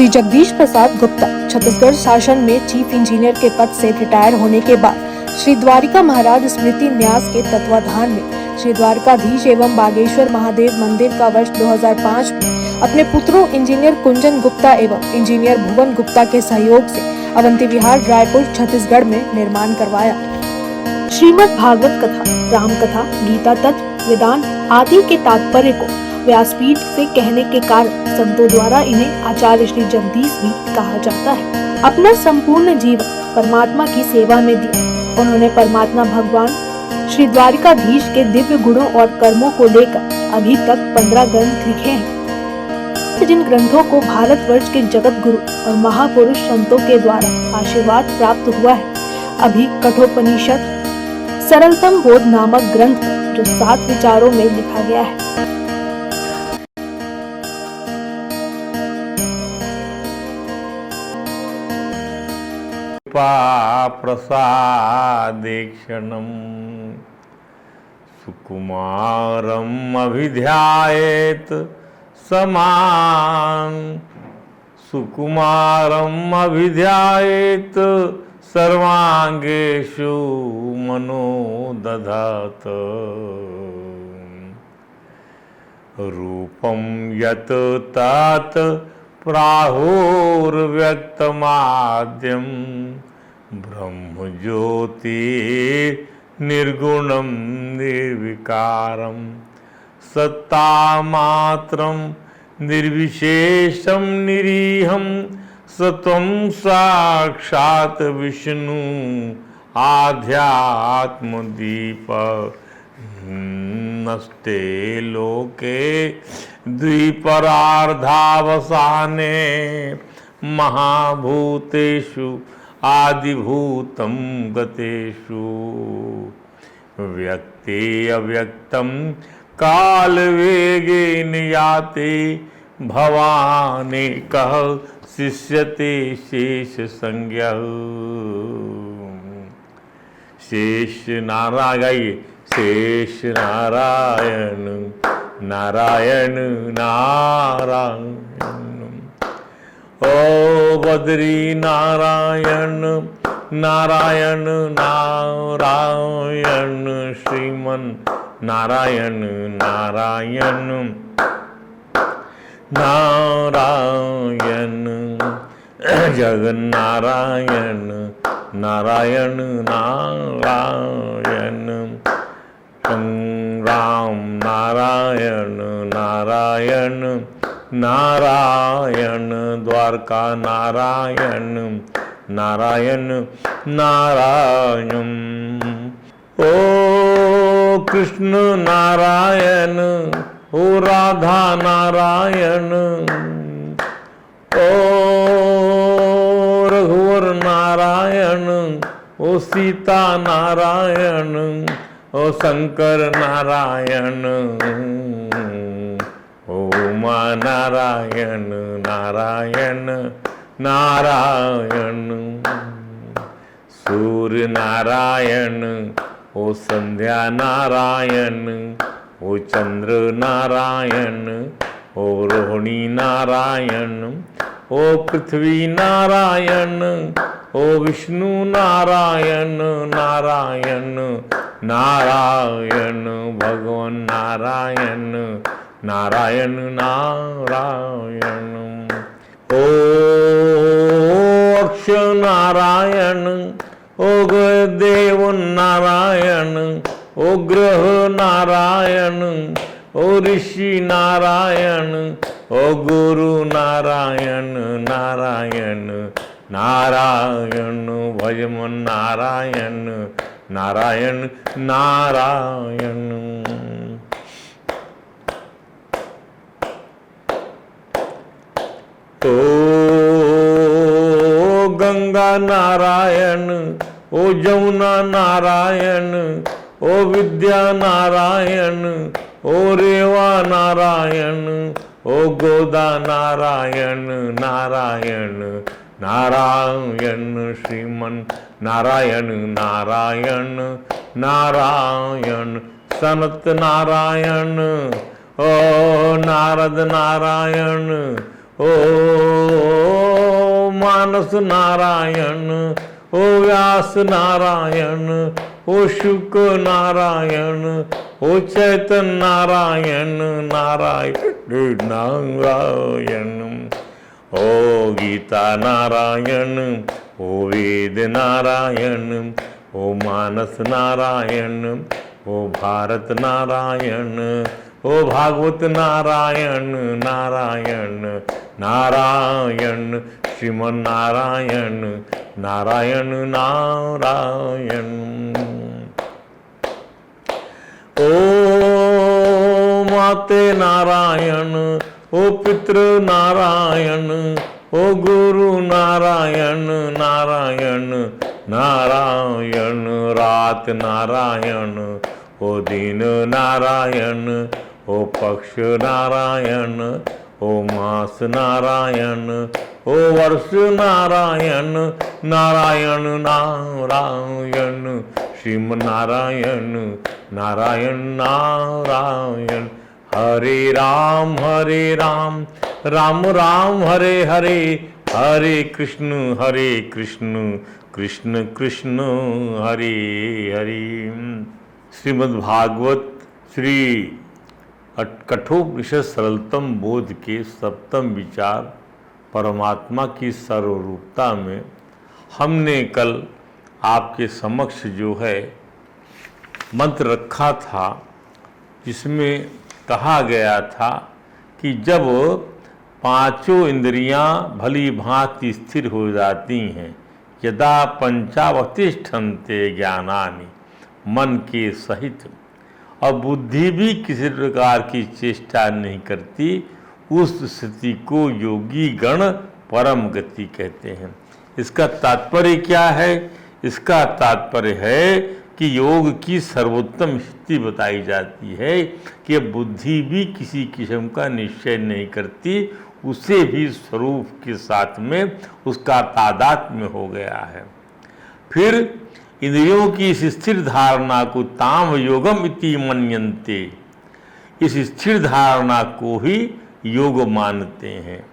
श्री जगदीश प्रसाद गुप्ता छत्तीसगढ़ शासन में chief engineer के पद से रिटायर होने के बाद श्री द्वारिका महाराज स्मृति न्यास के तत्वाधान में श्री द्वारकाधीश एवं बागेश्वर महादेव मंदिर का वर्ष 2005 में अपने पुत्रों इंजीनियर कुंजन गुप्ता एवं इंजीनियर भुवन गुप्ता के सहयोग से अवंती विहार रायपुर छत्तीसगढ़ में निर्माण करवाया। श्रीमद् भागवत कथा, राम कथा, गीता तत्व, वेदांत आदि के तात्पर्य को व्यासपीठ से कहने के कारण संतों द्वारा इन्हें आचार्य श्री जगदीश भी कहा जाता है। अपना संपूर्ण जीवन परमात्मा की सेवा में दिया उन्होंने परमात्मा भगवान श्री द्वारिकाधीश के दिव्य गुणों और कर्मों को लेकर अभी तक 15 ग्रंथ लिखे हैं, जिन ग्रंथों को भारतवर्ष के जगत गुरु और महापुरुष संतों के द्वारा आशीर्वाद प्राप्त हुआ है। अभी कठोपनिषद सरलतम बोध नामक ग्रंथ जो 7 विचारों में लिखा गया है। प्रसादेक्षणं सुकुमारम् अभिध्यायेत समान सुकुमारम् अभिध्यायेत सर्वांगेषु मनो दधात रूपं यत् तात प्राहुर्व्यक्तमाद्यं ब्रह्मज्योति निर्गुणं निर्विकारं सत्तामात्रं निर्विशेषं निरीहं सत्वं साक्षात् विष्णु आध्यात्मदीप नस्ते लोके द्विपरार्धावसाने महाभूतेषु आदिभूतं गतेषु व्यक्ते अव्यक्तं कालवेगेन याते भवाने कः शिष्यते शेष संज्ञः शेष नारायण शेष नारायण नारायण नारायण ओ बद्री नारायण नारायण नारायण श्रीमन नारायण नारायण नारायण जगन्नारायण नारायण नारायण राम नारायण नारायण नारायण द्वारका नारायण नारायण नारायण ओ कृष्ण नारायण ओ राधा नारायण ओ रघुवर नारायण ओ सीता नारायण ओ शंकर नारायण ओ उमा नारायण नारायण नारायण सूर्य नारायण ओ संध्या नारायण ओ चंद्र नारायण ओ रोहिणी नारायण ओ पृथ्वी नारायण ओ विष्णु नारायण नारायण नारायण भगवान नारायण नारायण नारायण ओ अक्षय नारायण ओ देव नारायण ओ ग्रह नारायण ओ ऋषि नारायण ओ गुरु नारायण नारायण नारायण भजमन नारायण नारायण नारायण ओ गंगा नारायण ओ जमुना नारायण ओ विद्या नारायण ओ रेवा नारायण ओ गोदा नारायण नारायण नारायण श्रीमन नारायण नारायण नारायण सनत नारायण ओ नारद नारायण ओ मानस नारायण, ओ व्यास नारायण, ओ शुक नारायण, ओ चैतन्य नारायण, नारायण नारायण, ओ गीता नारायण, ओ वेद नारायण, ओ मानस नारायण, ओ भारत नारायण, ओ भागवत नारायण, नारायण नारायण, श्रीमन नारायण, नारायण नारायण। ओ माते नारायण, ओ पितृ नारायण, ओ गुरु नारायण, नारायण नारायण, रात नारायण, ओ दिन नारायण, ओ पक्ष नारायण, ओ मास नारायण, ओ वर्ष नारायण, नारायण नारायण, श्रीम नारायण, नारायण नारायण। हरे राम राम राम हरे हरे, हरे कृष्ण कृष्ण कृष्ण हरे हरे। श्रीमद् भागवत श्री कठोपनिषद सरलतम बोध के सप्तम विचार परमात्मा की सर्वरूपता में हमने कल आपके समक्ष जो है मंत्र रखा था, जिसमें कहा गया था कि जब पांचों इंद्रियां भली भांति स्थिर हो जाती हैं, यदा पंचावतिष्ठन्ते ज्ञानानि, मन के सहित, और बुद्धि भी किसी प्रकार की चेष्टा नहीं करती, उस स्थिति को योगी गण परम गति कहते हैं। इसका तात्पर्य क्या है? इसका तात्पर्य है कि योग की सर्वोत्तम स्थिति बताई जाती है कि बुद्धि भी किसी किस्म का निश्चय नहीं करती, उसे भी स्वरूप के साथ में उसका तादात्म्य हो गया है। फिर इंद्रियों की इस स्थिर धारणा को ताम योगम इति मन्यन्ते, इस स्थिर धारणा को ही योग मानते हैं।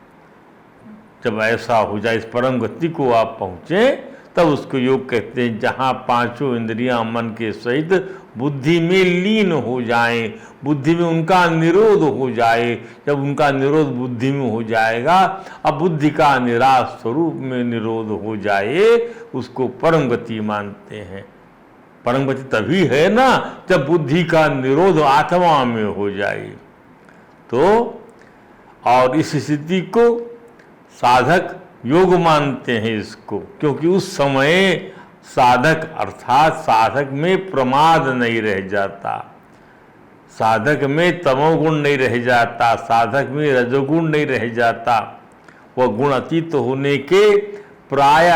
जब ऐसा हो जाए, इस परम गति को आप पहुँचे, तब उसको योग कहते हैं। जहाँ पांचों इंद्रियां मन के सहित बुद्धि में लीन हो जाएं, बुद्धि में उनका निरोध हो जाए। जब उनका निरोध बुद्धि में हो जाएगा, अब बुद्धि का निराश स्वरूप में निरोध हो जाए, उसको परम गति मानते हैं। परम गति तभी है ना जब बुद्धि का निरोध आत्मा में हो जाए। तो और इस स्थिति को साधक योग मानते हैं इसको, क्योंकि उस समय साधक अर्थात साधक में प्रमाद नहीं रह जाता, साधक में तमोगुण नहीं रह जाता, साधक में रजोगुण नहीं रह जाता। वह गुण अतीत होने के प्राय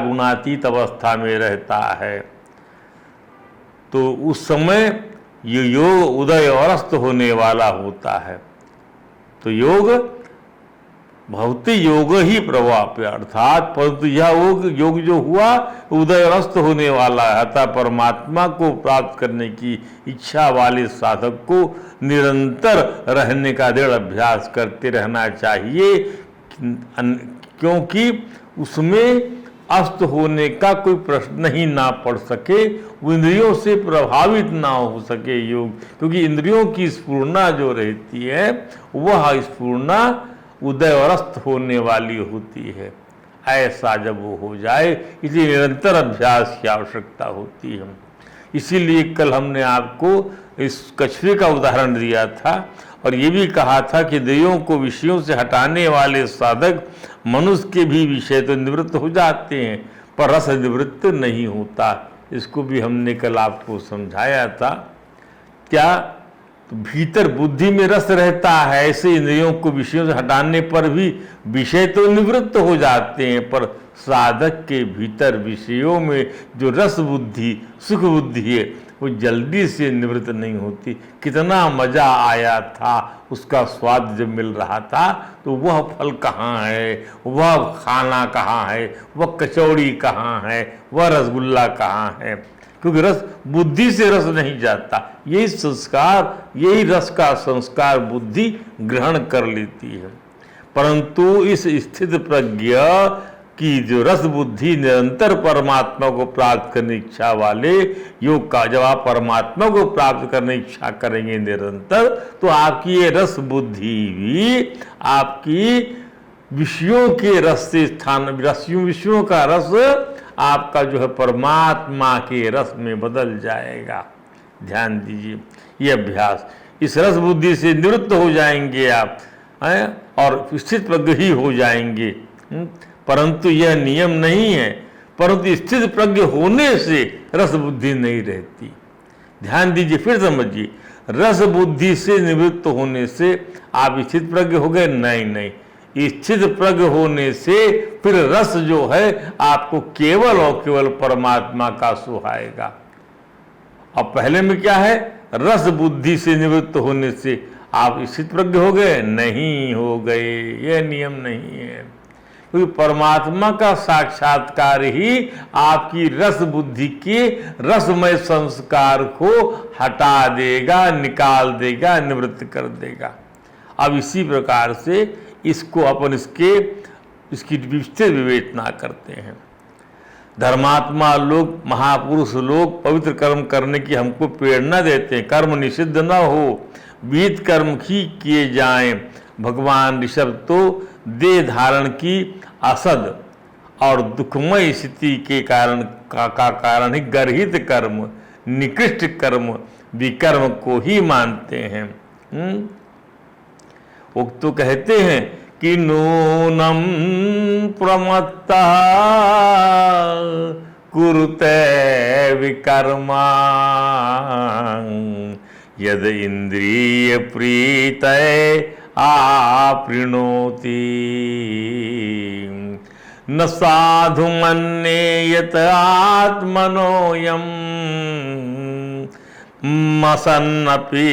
गुणातीत अवस्था में रहता है। तो उस समय ये योग उदय और अस्त होने वाला होता है। तो योग भौतिक योग ही प्रभाव, अर्थात परंतु यह योग जो हुआ उदय और अस्त होने वाला है। अतः परमात्मा को प्राप्त करने की इच्छा वाले साधक को निरंतर रहने का दृढ़ अभ्यास करते रहना चाहिए, क्योंकि उसमें अस्त होने का कोई प्रश्न ही ना पड़ सके, वो इंद्रियों से प्रभावित ना हो सके योग, क्योंकि इंद्रियों की स्फूर्णा जो रहती है वह स्फूर्णा उदय और अस्त होने वाली होती है। ऐसा जब वो हो जाए, इसलिए निरंतर अभ्यास की आवश्यकता होती है। इसीलिए कल हमने आपको इस कछुए का उदाहरण दिया था और ये भी कहा था कि इंद्रियों को विषयों से हटाने वाले साधक मनुष्य के भी विषय तो निवृत्त हो जाते हैं, पर रस निवृत्त नहीं होता। इसको भी हमने कल आपको समझाया था। क्या तो भीतर बुद्धि में रस रहता है, ऐसे इंद्रियों को विषयों से हटाने पर भी विषय तो निवृत्त हो जाते हैं, पर साधक के भीतर विषयों में जो रस बुद्धि सुख बुद्धि है वो जल्दी से निवृत्त नहीं होती। कितना मजा आया था, उसका स्वाद जब मिल रहा था, तो वह फल कहाँ है, वह खाना कहाँ है, वह कचौड़ी कहाँ है, वह रसगुल्ला कहाँ है, क्योंकि रस बुद्धि से रस नहीं जाता। यही संस्कार, यही रस का संस्कार बुद्धि ग्रहण कर लेती है। परंतु इस स्थित प्रज्ञ की जो रस बुद्धि निरंतर परमात्मा को प्राप्त करने की इच्छा वाले योग का, जब आप परमात्मा को प्राप्त करने की इच्छा करेंगे निरंतर, तो आपकी ये रस बुद्धि भी आपकी विषयों के रस से स्थान, विषयों का रस आपका जो है परमात्मा के रस में बदल जाएगा। ध्यान दीजिए, ये अभ्यास, इस रस बुद्धि से निवृत्त हो जाएंगे आप और स्थित प्रज्ञ ही हो जाएंगे। परंतु यह नियम नहीं है, परंतु स्थित प्रज्ञ होने से रस बुद्धि नहीं रहती। ध्यान दीजिए, फिर समझिए, रस बुद्धि से निवृत्त होने से आप स्थित प्रज्ञ हो गए? नहीं, स्थित प्रज्ञ होने से फिर रस जो है आपको केवल और केवल परमात्मा का सुहाएगा। अब पहले में क्या है? रस बुद्धि से निवृत्त होने से आप स्थित प्रज्ञ हो गए? नहीं हो गए, यह नियम नहीं है, क्योंकि परमात्मा का साक्षात्कार ही आपकी रस बुद्धि के रसमय संस्कार को हटा देगा, निकाल देगा, निवृत्त कर देगा। अब इसी प्रकार से इसको अपन इसकी विस्तृत विवेचना करते हैं। धर्मात्मा लोग, महापुरुष लोग पवित्र कर्म करने की हमको प्रेरणा देते हैं। कर्म निषिद्ध न हो, विहित कर्म ही किए जाएं। भगवान ऋषभ तो देह धारण की असद और दुखमय स्थिति के कारण ही गर्हित कर्म, निकृष्ट कर्म, विकर्म को ही मानते हैं। वो तो कहते हैं कि नूनम प्रमत्ता कुरुते विकर्मा यद इंद्रिय प्रीतय आपृणोति न साधु मन्येयत आत्मनोयम मसन्नपि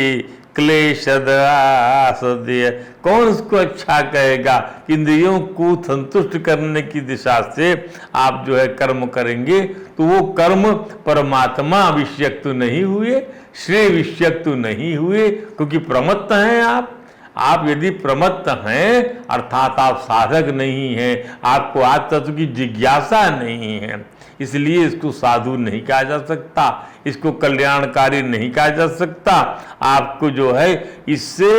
क्लेशद आसदय। कौन उसको अच्छा कहेगा? इंद्रियों को संतुष्ट करने की दिशा से आप जो है कर्म करेंगे तो वो कर्म परमात्मा विषयक तो नहीं हुए, श्रेय विषयक तो नहीं हुए, क्योंकि प्रमत्त हैं आप यदि प्रमत्त हैं अर्थात आप साधक नहीं हैं, आपको आत्म तत्व की जिज्ञासा नहीं है, इसलिए इसको साधु नहीं कहा जा सकता, इसको कल्याणकारी नहीं कहा जा सकता। आपको जो है इससे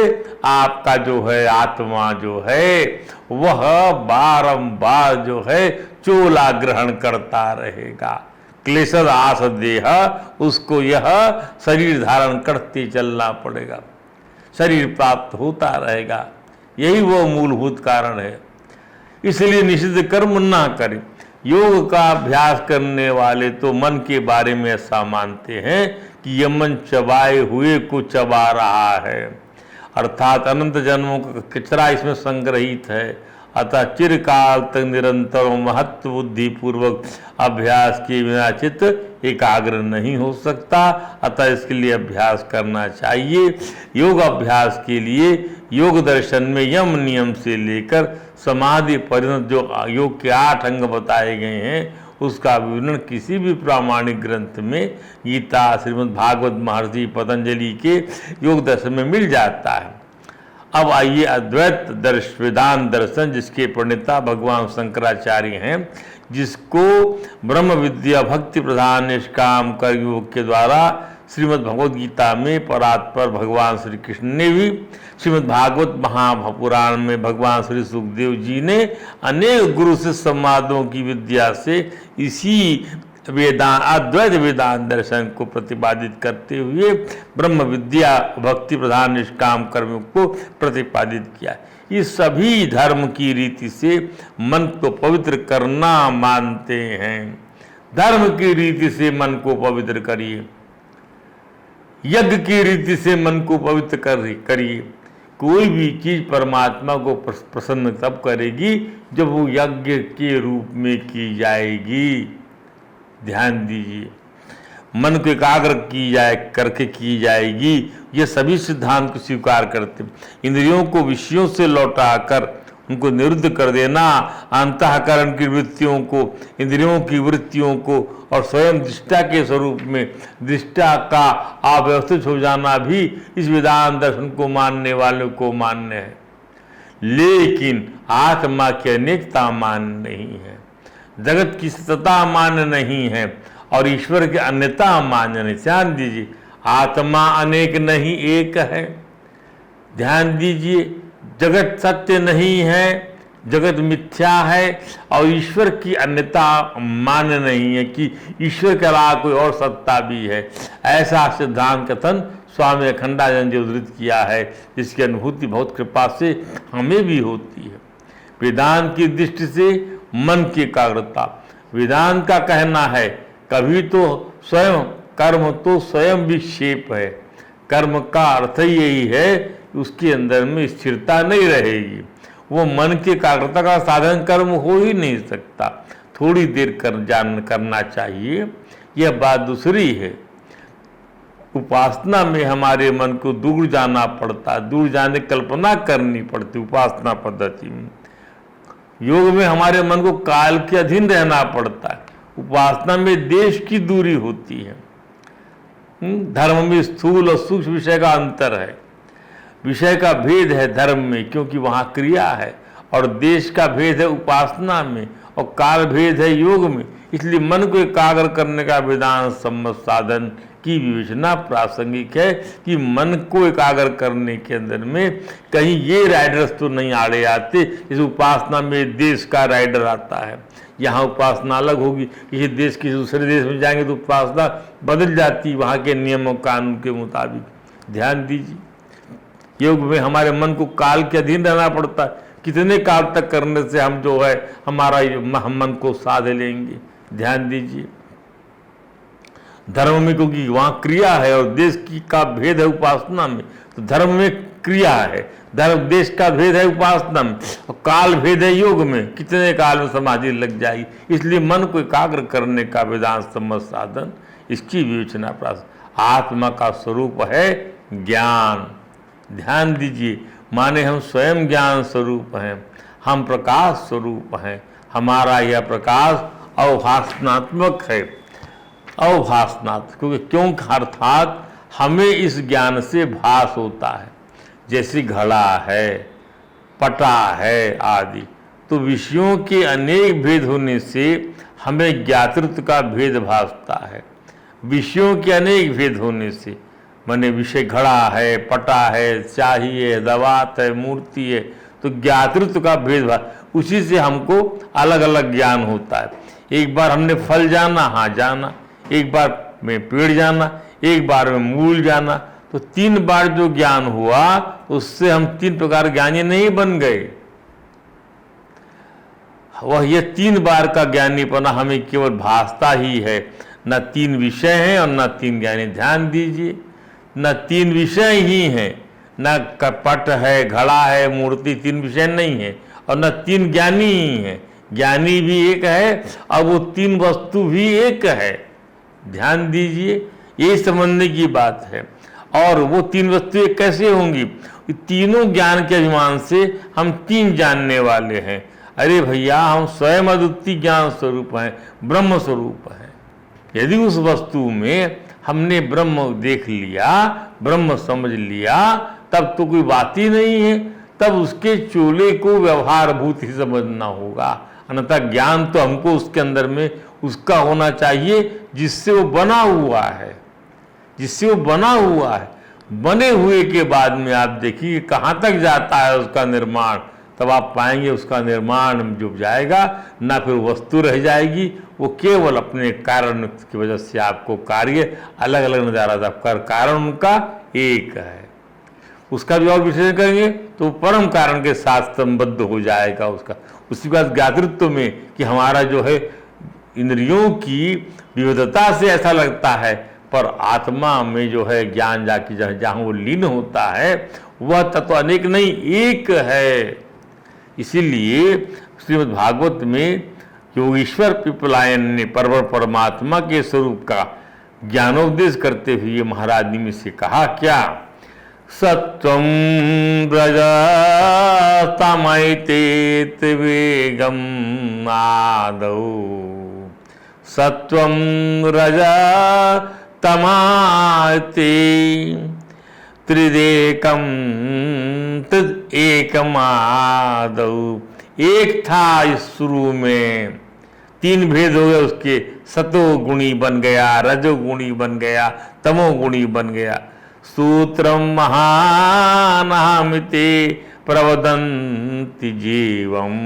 आपका जो है आत्मा जो है वह बारंबार जो है चोला ग्रहण करता रहेगा। क्लेशद आस देह, उसको यह शरीर धारण करते चलना पड़ेगा, शरीर प्राप्त होता रहेगा, यही वो मूलभूत कारण है। इसलिए निषिद्ध कर्म ना करें। योग का अभ्यास करने वाले तो मन के बारे में ऐसा मानते हैं कि यह मन चबाए हुए को चबा रहा है, अर्थात अनंत जन्मों का कचरा इसमें संग्रहित है। अतः चिरकाल तक निरंतर महत्व बुद्धि पूर्वक अभ्यास के बिना चित्त एकाग्र नहीं हो सकता। अतः इसके लिए अभ्यास करना चाहिए। योग अभ्यास के लिए योग दर्शन में यम नियम से लेकर समाधि पर्यंत जो योग के 8 अंग बताए गए हैं उसका विवरण किसी भी प्रामाणिक ग्रंथ में, गीता, श्रीमद् भागवत, महर्षि पतंजलि के योग दर्शन में मिल जाता है। अब आइए अद्वैत वेदांत दर्शन, जिसके प्रणेता भगवान शंकराचार्य हैं, जिसको ब्रह्म विद्या भक्ति प्रधान निष्काम कर्मयोग के द्वारा श्रीमद् भगवद गीता में परात्पर भगवान श्री कृष्ण ने भी, श्रीमद् भागवत महापुराण में भगवान श्री सुखदेव जी ने अनेक गुरु से संवादों की विद्या से इसी अद्वैत वेदांत दर्शन को प्रतिपादित करते हुए ब्रह्म विद्या भक्ति प्रधान निष्काम कर्म को प्रतिपादित किया। इस सभी धर्म की रीति से मन को पवित्र करना मानते हैं। धर्म की रीति से मन को पवित्र करिए, यज्ञ की रीति से मन को पवित्र करिए। कोई भी चीज परमात्मा को प्रसन्न तब करेगी जब वो यज्ञ के रूप में की जाएगी। ध्यान दीजिए, मन को एकाग्र करके की जाएगी। ये सभी सिद्धांत को स्वीकार करते। इंद्रियों को विषयों से लौटाकर उनको निरुद्ध कर देना, अंतःकरण की वृत्तियों को, इंद्रियों की वृत्तियों को और स्वयं दृष्टा के स्वरूप में दृष्टा का अव्यवस्थित हो जाना भी इस वेदांत दर्शन को मानने वालों को मान्य है। लेकिन आत्मा की अनेकता मान्य नहीं है, जगत की सतता मान्य नहीं है और ईश्वर की अन्यता मान्य नहीं। ध्यान दीजिए, आत्मा अनेक नहीं एक है। ध्यान दीजिए, जगत सत्य नहीं है, जगत मिथ्या है और ईश्वर की अन्यता मान्य नहीं है कि ईश्वर के अलावा कोई और सत्ता भी है। ऐसा सिद्धांत कथन स्वामी अखंडानंद जी उद्धृत किया है, जिसकी अनुभूति बहुत कृपा से हमें भी होती है। वेदांत की दृष्टि से मन की एकाग्रता, वेदांत का कहना है कभी तो स्वयं कर्म तो स्वयं विक्षेप है। कर्म का अर्थ यही है कि उसके अंदर में स्थिरता नहीं रहेगी। वो मन की एकाग्रता का साधन कर्म हो ही नहीं सकता, थोड़ी देर करना चाहिए। यह बात दूसरी है, उपासना में हमारे मन को दूर जाना पड़ता, दूर जाने की कल्पना करनी पड़ती। उपासना पद्धति में, योग में हमारे मन को काल के अधीन रहना पड़ता है। उपासना में देश की दूरी होती है। धर्म में स्थूल और सूक्ष्म विषय का अंतर है, विषय का भेद है धर्म में, क्योंकि वहाँ क्रिया है, और देश का भेद है उपासना में, और काल भेद है योग में। इसलिए मन को एकाग्र करने का वेदांत सम्मत साधन की विवेचना प्रासंगिक है कि मन को एकाग्र करने के अंदर में कहीं ये राइडर्स तो नहीं आड़े आते। इस उपासना में देश का राइडर आता है, यहाँ उपासना अलग होगी। किसी देश किसी दूसरे देश में जाएंगे तो उपासना बदल जाती वहाँ के नियमों कानून के मुताबिक। ध्यान दीजिए, योग में हमारे मन को काल के अधीन रहना पड़ता है। कितने काल तक करने से हम जो है हमारा हम मन को साध लेंगे। ध्यान दीजिए, धर्म में क्योंकि वहाँ क्रिया है और देश की का भेद है उपासना में, तो धर्म में क्रिया है, धर्म देश का भेद है उपासना में, और काल भेद है योग में। कितने काल में समाधि लग जाएगी। इसलिए मन को एकाग्र करने का वेदांत सम्मत साधन, इसकी विवेचना प्राप्त। आत्मा का स्वरूप है ज्ञान। ध्यान दीजिए, माने हम स्वयं ज्ञान स्वरूप हैं, हम प्रकाश स्वरूप हैं। हमारा यह प्रकाश अवभासनात्मक है, अवभासनात्मक क्यों अर्थात हमें इस ज्ञान से भास होता है। जैसी घड़ा है, पटा है आदि, तो विषयों के अनेक भेद होने से हमें ज्ञातृत्व का भेद भासता है। विषयों के अनेक भेद होने से, माने विषय घड़ा है, पटा है, स्याही है, दवात है, मूर्ति है, तो ज्ञातृत्व का भेदभाव, उसी से हमको अलग अलग ज्ञान होता है। एक बार हमने फल जाना, हाँ जाना, एक बार में पेड़ जाना, एक बार में मूल जाना, तो 3 बार जो ज्ञान हुआ उससे हम 3 प्रकार ज्ञानी नहीं बन गए। वह ये 3 बार का ज्ञानीपना हमें केवल भासता ही है, न 3 विषय हैं और न 3 ज्ञानी। ध्यान दीजिए, न 3 विषय ही हैं, न कपट है, घड़ा है, मूर्ति, 3 विषय नहीं है, और न 3 ज्ञानी ही हैं। ज्ञानी भी एक है और वो 3 वस्तु भी एक है। ध्यान दीजिए, ये समझने की बात है। और वो 3 वस्तुएं कैसे होंगी? तीनों ज्ञान के अभिमान से हम 3 जानने वाले हैं। अरे भैया, हम स्वयं अद्वितीय ज्ञान स्वरूप हैं, ब्रह्म स्वरूप हैं। यदि उस वस्तु में हमने ब्रह्म देख लिया, ब्रह्म समझ लिया, तब तो कोई बात ही नहीं है। तब उसके चोले को व्यवहारभूत ही समझना होगा। अन्यथा ज्ञान तो हमको उसके अंदर में उसका होना चाहिए जिससे वो बना हुआ है, जिससे वो बना हुआ है। बने हुए के बाद में आप देखिए कहाँ तक जाता है उसका निर्माण, तब आप पाएंगे उसका निर्माण जो जाएगा ना फिर वस्तु रह जाएगी, वो केवल अपने कारण की वजह से आपको कार्य अलग अलग नजर आता है। कारण उनका एक है। उसका भी और विश्लेषण करेंगे तो परम कारण के साथ संबद्ध हो जाएगा उसका। उसी बात ज्ञातृत्व में कि हमारा जो है इंद्रियों की विविधता से ऐसा लगता है, पर आत्मा में जो है ज्ञान जाके जहाँ वो लीन होता है वह तत्व अनेक नहीं एक है। इसीलिए श्रीमद् भागवत में योगीश्वर पिपलायन ने परमात्मा के स्वरूप का ज्ञानोपदेश करते हुए महाराज ने से कहा क्या? सत्वं रजतमैतेत वेगम आदौ, सत्वं रजतमायते त्रिदेकं तद एकमादौ, एक था इस शुरू में, तीन भेद हो गए उसके, सतोगुणी बन गया, रजोगुणी बन गया, तमोगुणी बन गया। सूत्रम महानामिते प्रवदन्ति जीवम।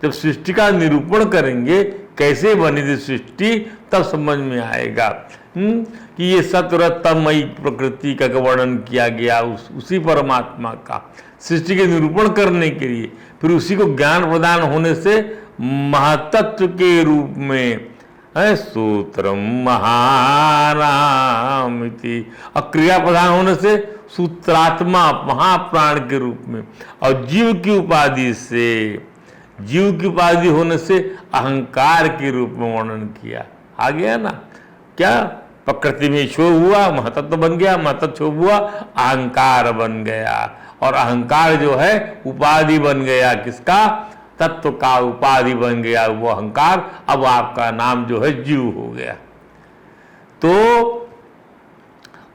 जब सृष्टि का निरूपण करेंगे कैसे बनी थी सृष्टि, तब समझ में आएगा कि ये सत्वरतमयी प्रकृति का वर्णन किया गया उसी परमात्मा का सृष्टि के निरूपण करने के लिए। फिर उसी को ज्ञान प्रदान होने से महातत्व के रूप में है, सूत्रम महानामिति, और क्रिया प्रधान होने से सूत्रात्मा महाप्राण के रूप में, और जीव की उपाधि से, जीव की उपाधि होने से अहंकार के रूप में वर्णन किया। आ गया ना, क्या प्रकृति में क्षोभ हुआ, महतत्व बन गया, महतत्व क्षोभ हुआ, अहंकार बन गया, और अहंकार जो है उपाधि बन गया, किसका, तत्व का उपाधि बन गया वो अहंकार। अब आपका नाम जो है जीव हो गया। तो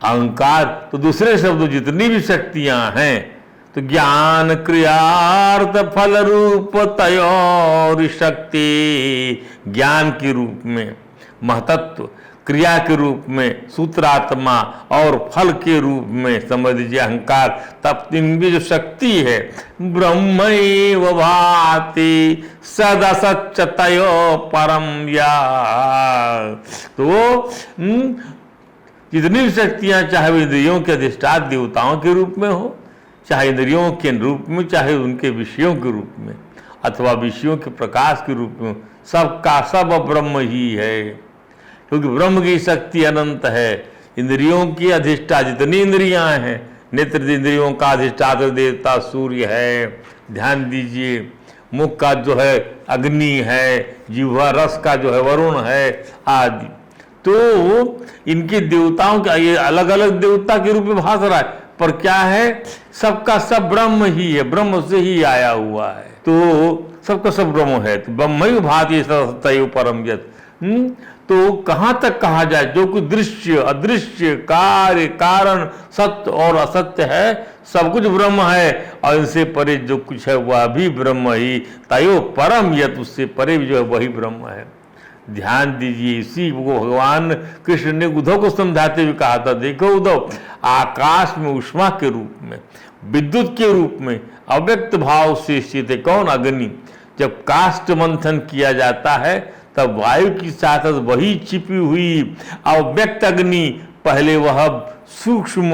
अहंकार, तो दूसरे शब्द जितनी भी शक्तियां हैं, तो ज्ञान क्रियार्थ फल रूप तयोर शक्ति, ज्ञान के रूप में महतत्व, क्रिया के रूप में सूत्रात्मा, और फल के रूप में समझ लीजिए अहंकार। तब इनकी जो शक्ति है, ब्रह्मैव भाति सदसच्चतयो परम या। तो जितनी भी शक्तियां, चाहे वो इंद्रियों के अधिष्ठान देवताओं के रूप में हो, चाहे इंद्रियों के रूप में, चाहे उनके विषयों के रूप में, अथवा विषयों के प्रकाश के रूप में, सबका सब ब्रह्म ही है। क्योंकि ब्रह्म की शक्ति अनंत है। इंद्रियों की अधिष्ठा जितनी इंद्रियां हैं, नेत्र इंद्रियों का अधिष्ठात्र देवता सूर्य है, ध्यान दीजिए। मुख का जो है अग्नि है, जिह्वा रस का जो है वरुण है आदि। तो इनके देवताओं का ये अलग अलग देवता के रूप में भास रहा है, पर क्या है, सबका सब ब्रह्म ही है, ब्रह्म से ही आया हुआ है। तो सबका सब ब्रह्म है। तो ब्रह्म भाति सतयो परम यत्। तो कहाँ तक कहा जाए, जो कुछ दृश्य अदृश्य कार्य कारण सत्य और असत्य है, सब कुछ ब्रह्म है, और इनसे परे जो कुछ है वह भी ब्रह्म ही। तयो परम यत्, उससे परे भी जो है वही ब्रह्म है। ध्यान दीजिए, इसी को भगवान कृष्ण ने उद्धव को समझाते हुए कहा था, देखो उद्धव, आकाश में उष्मा के रूप में, विद्युत के रूप में अव्यक्त भाव से स्थित है कौन, अग्नि। जब काष्ठ मंथन किया जाता है तब वायु की साथ वही छिपी हुई अव्यक्त अग्नि, पहले वह सूक्ष्म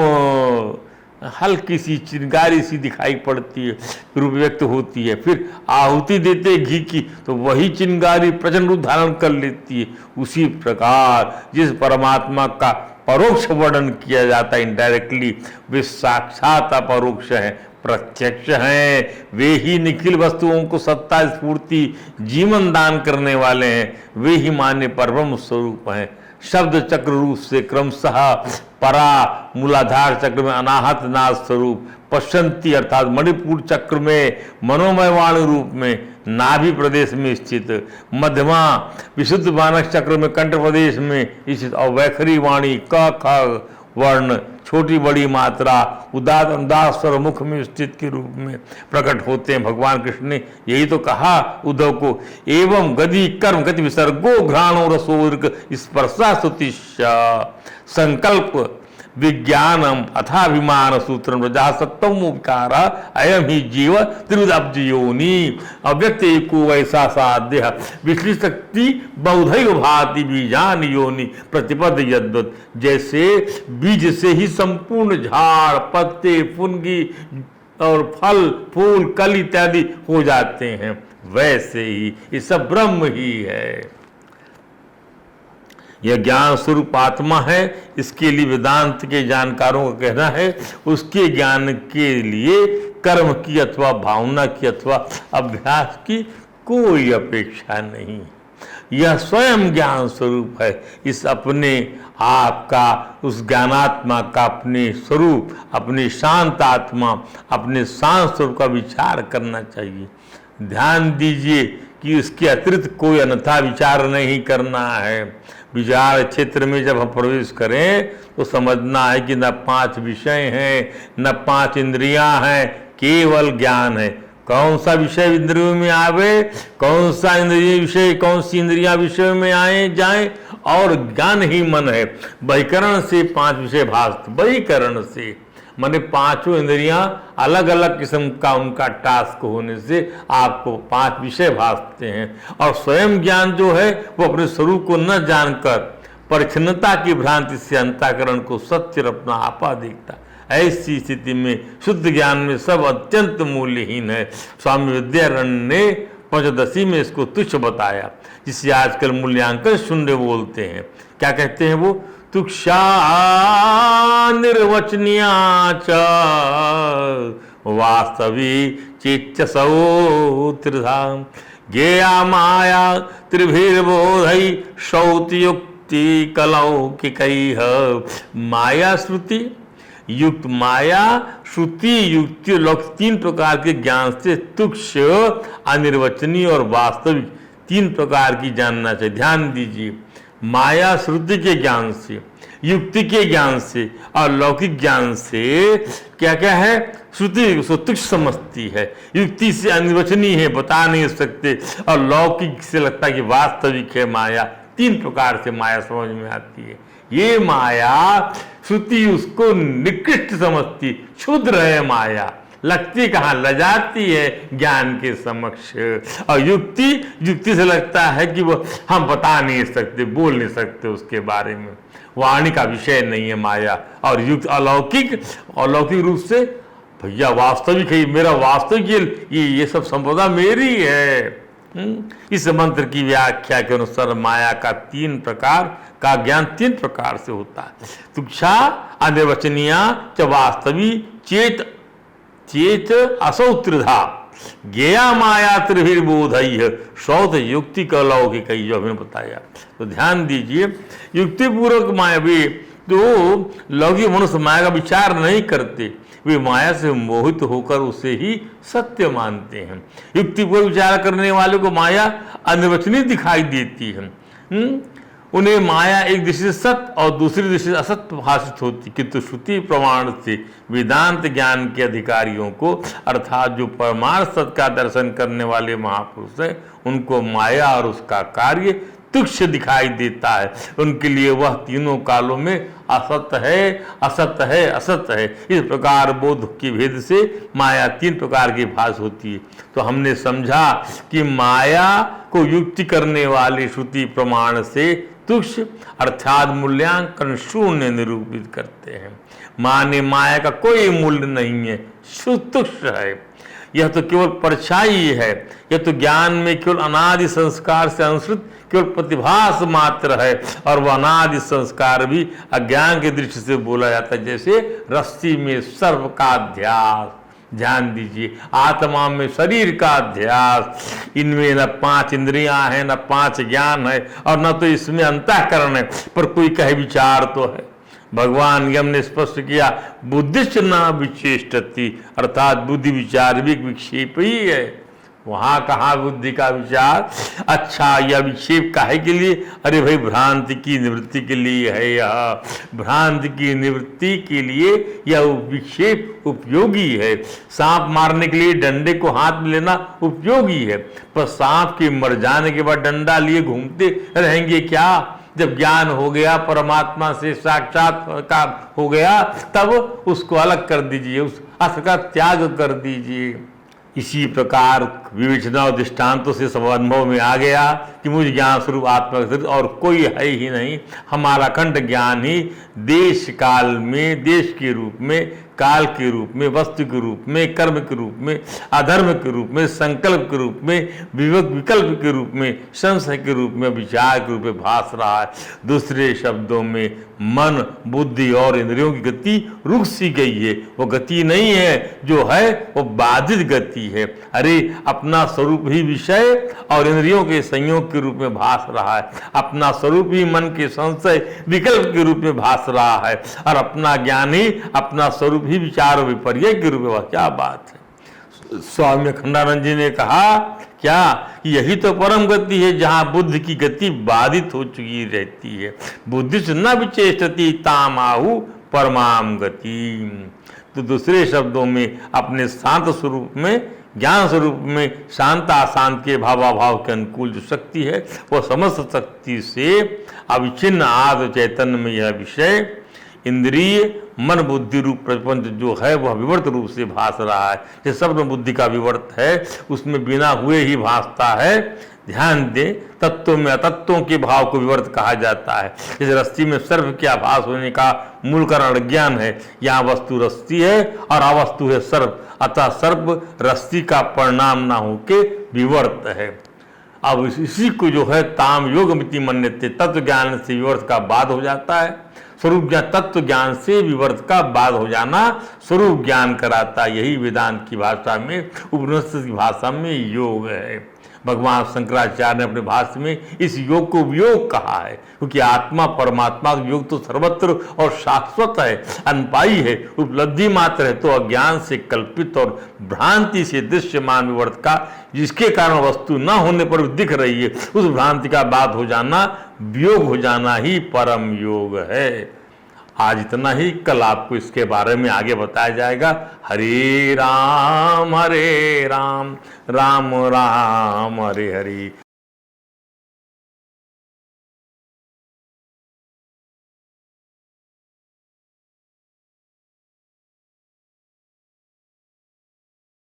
हल्की सी चिंगारी सी दिखाई पड़ती है, फिर व्यक्त होती है, फिर आहुति देते घी की तो वही चिंगारी प्रचंड रूप धारण कर लेती है। उसी प्रकार जिस परमात्मा का परोक्ष वर्णन किया जाता है इनडायरेक्टली, वे साक्षात अपरोक्ष है, प्रत्यक्ष हैं। वे ही निखिल वस्तुओं को सत्ता स्फूर्ति जीवन दान करने वाले हैं, वे ही मान्य परब्रह्म स्वरूप हैं। शब्द चक्र रूप से क्रमशः परा मूलाधार चक्र में अनाहत नाद स्वरूप, पश्चंती अर्थात मणिपुर चक्र में मनोमय वाणी रूप में नाभि प्रदेश में स्थित, मध्यमा विशुद्ध मानस चक्र में कंठ प्रदेश में स्थित, और वैखरी वाणी क ख वर्ण छोटी बड़ी मात्रा उदात अनुदात स्वर मुख में स्थित के रूप में प्रकट होते हैं। भगवान कृष्ण ने यही तो कहा उद्धव को, एवं गति कर्म गति विसर्गो घ्राणो रसोर्ग स्पर्शा स्तुतिश्च संकल्प विज्ञानम अथाभिमान सूत्रम रजा सत्तम उपकार अयम ही जीव त्रिविध योनि अव्यक्त एको वैसा साध्य विश्ली शक्ति बहुधैव भाति बीजान योनि प्रतिपद यद्वत। जैसे बीज से ही संपूर्ण झाड़ पत्ते फुनगी और फल फूल कली इत्यादि हो जाते हैं, वैसे ही ये सब ब्रह्म ही है। यह ज्ञान स्वरूप आत्मा है। इसके लिए वेदांत के जानकारों का कहना है, उसके ज्ञान के लिए कर्म की अथवा भावना की अथवा अभ्यास की कोई अपेक्षा नहीं। यह स्वयं ज्ञान स्वरूप है। इस अपने आप का, उस ज्ञानात्मा का अपने स्वरूप, अपने शांत आत्मा, अपने शांत स्वरूप का विचार करना चाहिए। ध्यान दीजिए कि इसके अतिरिक्त कोई अन्यथा विचार नहीं करना है। विचार क्षेत्र में जब हम प्रवेश करें तो समझना है कि न 5 विषय हैं, न 5 इंद्रियां हैं, केवल ज्ञान है। कौन सा विषय इंद्रियों में आवे, कौन सा इंद्रिय विषय, कौन सी इंद्रियां विषय में आए जाएं, और ज्ञान ही मन है। बहिकरण से 5 विषय भासते, बहिकरण से माने 5 इंद्रियां अलग अलग किस्म का उनका टास्क होने से आपको 5 विषय भासते हैं। और स्वयं ज्ञान जो है वो अपने स्वरूप को न जानकर परिच्छिन्नता की भ्रांति से अंतःकरण को सत्य अपना आपा देखता। ऐसी स्थिति में शुद्ध ज्ञान में सब अत्यंत मूल्यहीन है। स्वामी विद्यारण्य ने पंचदशी में इसको तुच्छ बताया, जिसे आजकल मूल्यांकन शून्य बोलते हैं। क्या कहते हैं वो? तुक्षा निर्वचनीया च वास्तवी चेच्चसौ त्रिधाम ज्ञेया माया त्रिभिर्बोधै शौतयुक्ति कलौकिकैः। माया श्रुति युक्त, माया श्रुति युक्ति लौकिक 3 प्रकार के ज्ञान से तुक्ष, अनिर्वचनीय और वास्तविक 3 प्रकार की जानना चाहिए। ध्यान दीजिए, माया श्रुति के ज्ञान से, युक्ति के ज्ञान से और लौकिक ज्ञान से क्या क्या है? श्रुति उसको तुच्छ समझती है, युक्ति से अनिर्वचनीय है, बता नहीं सकते, और लौकिक से लगता है कि वास्तविक है। माया 3 प्रकार से माया समझ में आती है। ये माया श्रुति उसको निकृष्ट समझती, क्षुद्र है माया, लगती कहाँ? लजाती है ज्ञान के समक्ष। और युक्ति से लगता है कि वो हम बता नहीं सकते, बोल नहीं सकते उसके बारे में, वाणी का विषय नहीं है माया। और युक्त अलौकिक रूप से भैया वास्तविक है, मेरा वास्तविक ये सब संपदा मेरी है। इस मंत्र की व्याख्या के अनुसार माया का 3 प्रकार का ज्ञान 3 प्रकार से होता है। तुक्षा, अनिर्वचनीया च वास्तवी चेत असौ त्रिधा ज्ञेया माया त्रिभिर्बोधैः शौत युक्ति का लौकिक, जो हमने बताया। तो ध्यान दीजिए, युक्ति पूर्वक माया भी तो लौकिक मनुष्य माया का विचार नहीं करते, वे माया से मोहित होकर उसे ही सत्य मानते हैं। युक्ति पूर्वक विचार करने वाले को माया अनिर्वचनीय दिखाई देती है। उन्हें माया एक दृष्टि से सत्य और दूसरी दृष्टि से असत्य भाषित होती, किंतु श्रुति प्रमाण से वेदांत ज्ञान के अधिकारियों को, अर्थात जो परमार्थ सत्य का दर्शन करने वाले महापुरुष हैं, उनको माया और उसका कार्य तुच्छ दिखाई देता है। उनके लिए वह तीनों कालों में असत्य है, असत्य है, असत्य है। इस प्रकार बोध के भेद से माया 3 प्रकार की भास होती है। तो हमने समझा कि माया को युक्ति करने वाले श्रुति प्रमाण से तुच्छ अर्थात मूल्यांकन शून्य निरूपित करते हैं। माने माया का कोई मूल्य नहीं है, तुच्छ है। यह तो केवल परछाई है, यह तो ज्ञान में केवल अनादि संस्कार से अनुसृत केवल प्रतिभास मात्र है, और वह अनादि संस्कार भी अज्ञान की दृष्टि से बोला जाता है। जैसे रस्सी में सर्प का अध्यास, ध्यान दीजिए, आत्मा में शरीर का अध्यास, इनमें न 5 इंद्रियां हैं, न 5 ज्ञान है, और न तो इसमें अंतःकरण है, पर कोई कहे विचार तो है। भगवान यम ने स्पष्ट किया, बुद्धिश्च न विचेष्टति, अर्थात बुद्धि विचार भी एक विक्षेप ही है। वहां कहा बुद्धि का विचार? अच्छा, यह विक्षेप काहे के लिए? अरे भाई, भ्रांति की निवृत्ति के लिए है। यह भ्रांति की निवृत्ति के लिए यह विक्षेप उपयोगी है। सांप मारने के लिए डंडे को हाथ में लेना उपयोगी है, पर सांप के मर जाने के बाद डंडा लिए घूमते रहेंगे क्या? जब ज्ञान हो गया, परमात्मा से साक्षात्कार हो गया, तब उसको अलग कर दीजिए, उस अस्त्र का त्याग कर दीजिए। इसी प्रकार विवेचना और दृष्टांतों से सब अनुभव में आ गया कि मुझ ज्ञान स्वरूप आत्मा और कोई है ही नहीं। हमारा अखंड ज्ञान ही देश काल में, देश के रूप में, काल के रूप में, वस्तु के रूप में, कर्म के रूप में, अधर्म के रूप में, संकल्प के रूप में, विकल्प के रूप में, संशय के रूप में, विचार के रूप में भास रहा है। दूसरे शब्दों में मन, बुद्धि और इंद्रियों की गति रुक सी गई है। वो गति नहीं है, जो है वो बाधित गति है। अरे, अपना स्वरूप ही विषय और इंद्रियों के संयोग के रूप में भास रहा है। अपना स्वरूप ही मन के संशय विकल्प के रूप में भास रहा है, और अपना ज्ञान ही अपना स्वरूप ही विचार और विपर्य के रूप में। क्या बात है! स्वामी अखंडानंद जी ने कहा क्या यही तो परम गति है जहाँ बुद्धि की गति बाधित हो चुकी रहती है। बुद्धिश्च न विचेष्टति ताम आहु परमाम गति। तो दूसरे शब्दों में अपने शांत स्वरूप में, ज्ञान स्वरूप में शांत अशांत के भावाभाव के अनुकूल जो शक्ति है वह समस्त शक्ति से अविच्छिन्न आदि चैतन्य में यह विषय इंद्रिय मन बुद्धि रूप प्रपंच जो है वह विवर्त रूप से भास रहा है। जैसे स्वप्न बुद्धि का विवर्त है, उसमें बिना हुए ही भासता है। ध्यान दें, तत्वों में अतत्वों के भाव को विवर्त कहा जाता है। जैसे रस्सी में सर्प के आभास होने का मूल कारण अज्ञान है, यहाँ वस्तु रस्सी है और अवस्तु है सर्प, अतः सर्प रस्सी का परिणाम ना होके विवर्त है। अब इसी को जो है ताम योग मिति मन्यते, तत्व ज्ञान से विवर्त का बाद हो जाता है। स्वरूप ज्ञान, तत्व ज्ञान से विवर्त का बाद हो जाना स्वरूप ज्ञान कराता। यही वेदांत की भाषा में, उपनिषद की भाषा में योग है। भगवान शंकराचार्य ने अपने भाष्य में इस योग को वियोग कहा है, क्योंकि आत्मा परमात्मा का योग तो सर्वत्र और शाश्वत है, अनपाई है, उपलब्धि मात्र है। तो अज्ञान से कल्पित और भ्रांति से दृश्यमान विवर्त का, जिसके कारण वस्तु न होने पर दिख रही है, उस भ्रांति का बाद हो जाना, वियोग हो जाना ही परम योग है। आज इतना ही, कल आपको इसके बारे में आगे बताया जाएगा। हरे राम राम राम हरे हरे।